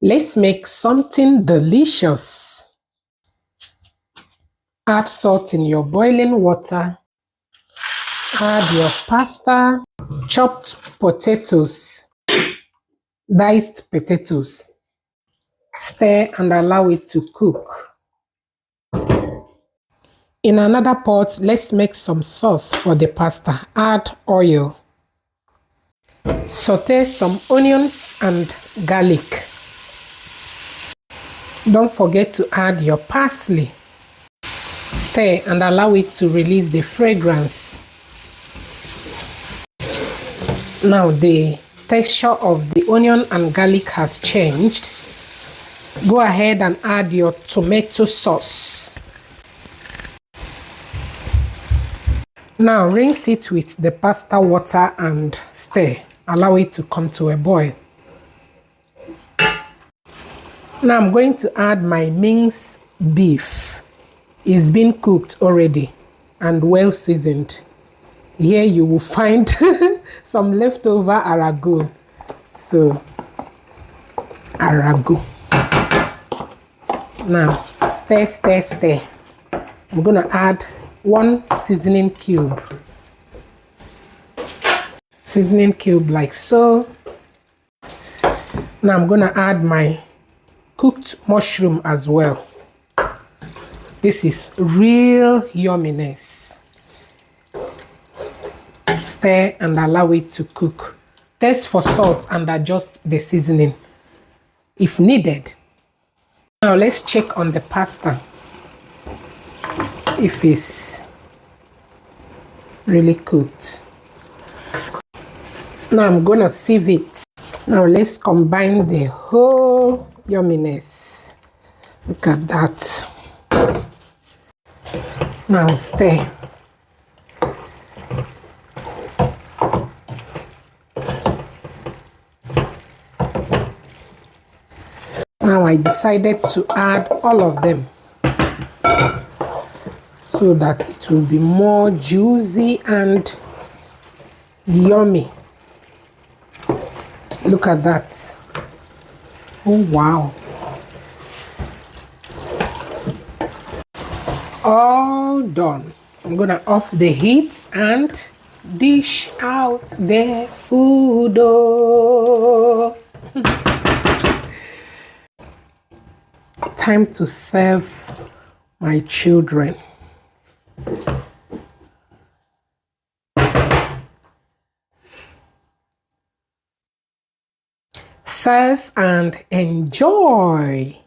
Let's make something delicious. Add salt in your boiling water. Add your pasta, chopped potatoes, diced potatoes. Stir and allow it to cook. In another pot, let's make some sauce for the pasta. Add oil. Saute some onions and garlic. Don't forget to add your parsley. Stir and allow it to release the fragrance. Now the texture of the onion and garlic has changed. Go ahead and add your tomato sauce. Now rinse it with the pasta water and stir. Allow it to come to a boil. Now I'm going to add my minced beef. It's been cooked already and well seasoned. Here you will find some leftover arago. So, arago. Now, stir, stir, stir. I'm going to add 1 seasoning cube. Seasoning cube like so. Now I'm going to add my cooked mushroom as well. This is real yumminess. Stir and allow it to cook. Taste for salt and adjust the seasoning if needed. Now let's check on the pasta if it's really cooked. Now I'm gonna sieve it. Now let's combine the whole yumminess. Look at that. Now stir. Now I decided to add all of them so that it will be more juicy and yummy. Look at that. Oh wow. All done. I'm gonna off the heat and dish out the food. Oh. Time to serve my children. Serve and enjoy.